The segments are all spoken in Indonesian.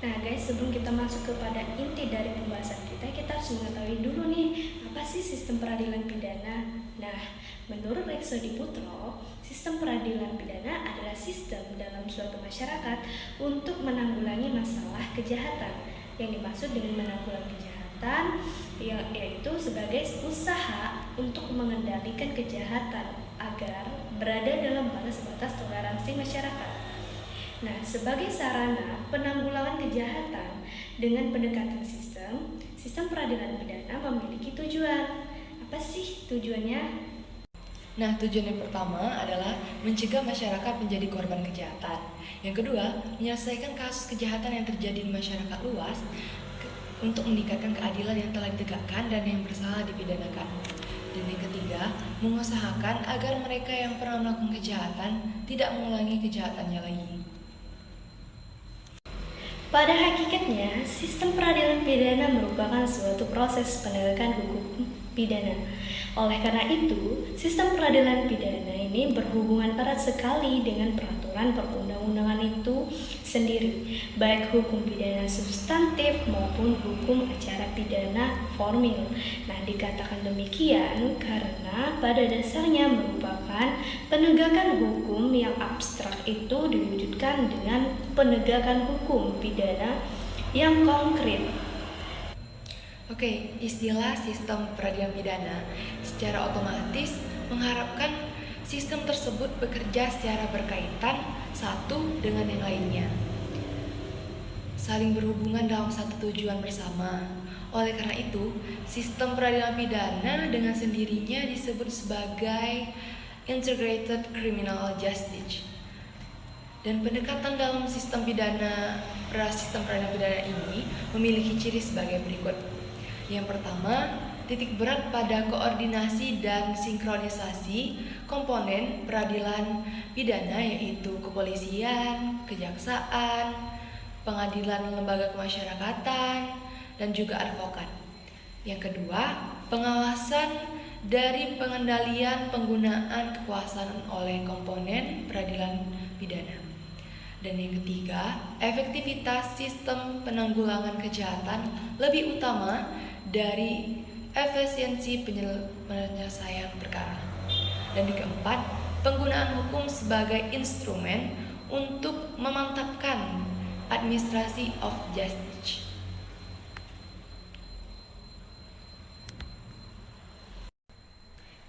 Nah guys, sebelum kita masuk kepada inti dari pembahasan kita harus mengetahui dulu nih, apa sih sistem peradilan pidana? Nah, menurut Rekso Diputro, sistem peradilan pidana adalah sistem dalam suatu masyarakat untuk menanggulangi masalah kejahatan. Yang dimaksud dengan menanggulangi kejahatan, yaitu sebagai usaha untuk mengendalikan kejahatan agar berada dalam batas-batas toleransi masyarakat. Nah, sebagai sarana penanggulangan kejahatan dengan pendekatan sistem peradilan pidana memiliki tujuan. Apa sih tujuannya? Nah, tujuan yang pertama adalah mencegah masyarakat menjadi korban kejahatan. Yang kedua, menyelesaikan kasus kejahatan yang terjadi di masyarakat luas untuk meningkatkan keadilan yang telah ditegakkan dan yang bersalah dipidanakan. Dan yang ketiga, mengusahakan agar mereka yang pernah melakukan kejahatan tidak mengulangi kejahatannya lagi. Pada hakikatnya, sistem peradilan pidana merupakan suatu proses penegakan hukum pidana. Oleh karena itu, sistem peradilan pidana ini berhubungan erat sekali dengan peraturan perundang-undangan itu sendiri, baik hukum pidana substantif maupun hukum acara pidana formil. Nah, dikatakan demikian karena pada dasarnya merupakan penegakan hukum yang abstrak itu diwujudkan dengan penegakan hukum pidana yang konkret. Oke, istilah sistem peradilan pidana secara otomatis mengharapkan sistem tersebut bekerja secara berkaitan satu dengan yang lainnya, saling berhubungan dalam satu tujuan bersama. Oleh karena itu, sistem peradilan pidana dengan sendirinya disebut sebagai Integrated Criminal Justice. Dan pendekatan dalam sistem peradilan pidana ini memiliki ciri sebagai berikut. Yang pertama, titik berat pada koordinasi dan sinkronisasi komponen peradilan pidana, yaitu kepolisian, kejaksaan, pengadilan lembaga kemasyarakatan, dan juga advokat. Yang kedua, pengawasan dari pengendalian penggunaan kekuasaan oleh komponen peradilan pidana. Dan yang ketiga, efektivitas sistem penanggulangan kejahatan lebih utama dari efisiensi penyelesaian perkara. Dan yang keempat, penggunaan hukum sebagai instrumen untuk memantapkan administrasi of justice.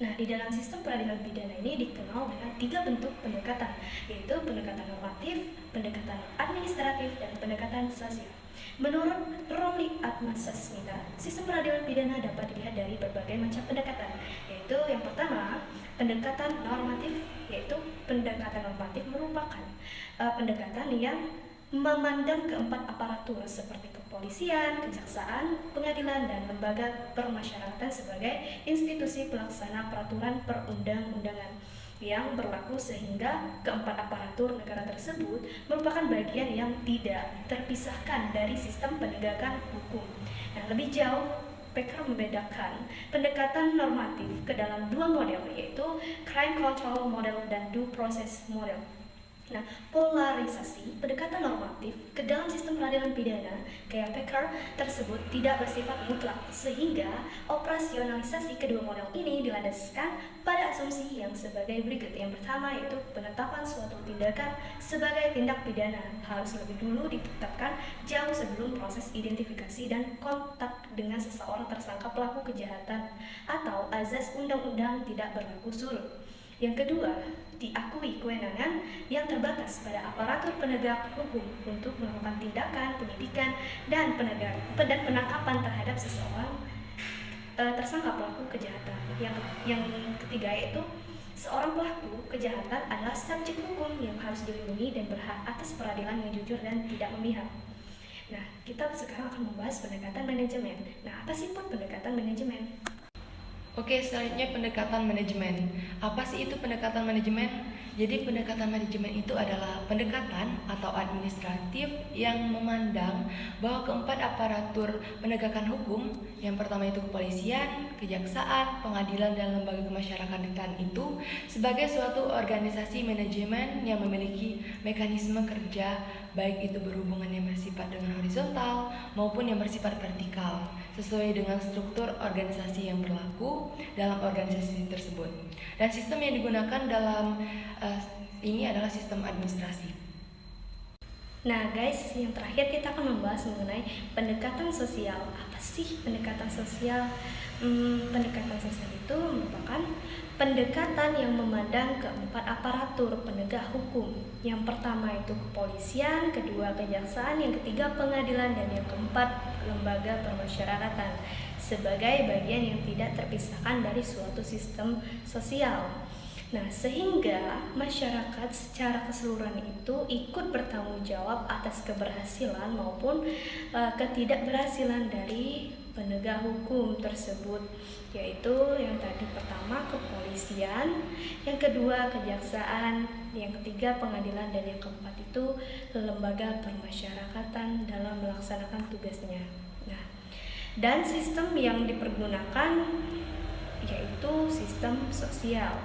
Nah, di dalam sistem peradilan pidana ini dikenal dengan 3 bentuk pendekatan, yaitu pendekatan normatif, pendekatan administratif, dan pendekatan sosial. Menurut Romli Atmasasmita, sistem peradilan pidana dapat dilihat dari berbagai macam pendekatan, yaitu yang pertama, pendekatan normatif, yaitu pendekatan normatif merupakan pendekatan yang memandang keempat aparatur seperti kepolisian, kejaksaan, pengadilan, dan lembaga permasyarakatan sebagai institusi pelaksana peraturan perundang-undangan yang berlaku, sehingga keempat aparatur negara tersebut merupakan bagian yang tidak terpisahkan dari sistem penegakan hukum. Nah, lebih jauh, Becker membedakan pendekatan normatif ke dalam 2 model, yaitu crime control model dan due process model. Nah, polarisasi pendekatan normatif ke dalam sistem peradilan pidana kayak Becker tersebut tidak bersifat mutlak, sehingga operasionalisasi kedua model ini dilandaskan pada asumsi yang sebagai berikut. Yang pertama yaitu penetapan suatu tindakan sebagai tindak pidana harus lebih dulu ditetapkan jauh sebelum proses identifikasi dan kontak dengan seseorang tersangka pelaku kejahatan, atau azas undang-undang tidak berlaku surut. Yang kedua, diakui kewenangan yang terbatas pada aparatur penegak hukum untuk melakukan tindakan penyidikan dan penangkapan terhadap seseorang tersangka pelaku kejahatan. Yang ketiga yaitu seorang pelaku kejahatan adalah subjek hukum yang harus dilindungi dan berhak atas peradilan yang jujur dan tidak memihak. Nah, kita sekarang akan membahas pendekatan manajemen. Nah, apa sih pendekatan manajemen? Oke, selanjutnya pendekatan manajemen. Apa sih itu pendekatan manajemen? Jadi pendekatan manajemen itu adalah pendekatan atau administratif yang memandang bahwa keempat aparatur penegakan hukum, yang pertama itu kepolisian, kejaksaan, pengadilan, dan lembaga kemasyarakatan itu sebagai suatu organisasi manajemen yang memiliki mekanisme kerja baik itu berhubungan yang bersifat dengan horizontal maupun yang bersifat vertikal, sesuai dengan struktur organisasi yang berlaku dalam organisasi tersebut. Dan sistem yang digunakan dalam ini adalah sistem administrasi. Nah guys, yang terakhir kita akan membahas mengenai pendekatan sosial. Apa sih pendekatan sosial? Pendekatan sosial itu merupakan pendekatan yang memandang keempat aparatur penegak hukum. Yang pertama itu kepolisian, kedua kejaksaan, yang ketiga pengadilan, dan yang keempat lembaga permasyarakatan sebagai bagian yang tidak terpisahkan dari suatu sistem sosial. Nah, sehingga masyarakat secara keseluruhan itu ikut bertanggung jawab atas keberhasilan maupun ketidakberhasilan dari penegak hukum tersebut, yaitu yang tadi pertama kepolisian, yang kedua kejaksaan, yang ketiga pengadilan, dan yang keempat itu lembaga permasyarakatan dalam melaksanakan tugasnya. Nah, dan sistem yang dipergunakan yaitu sistem sosial.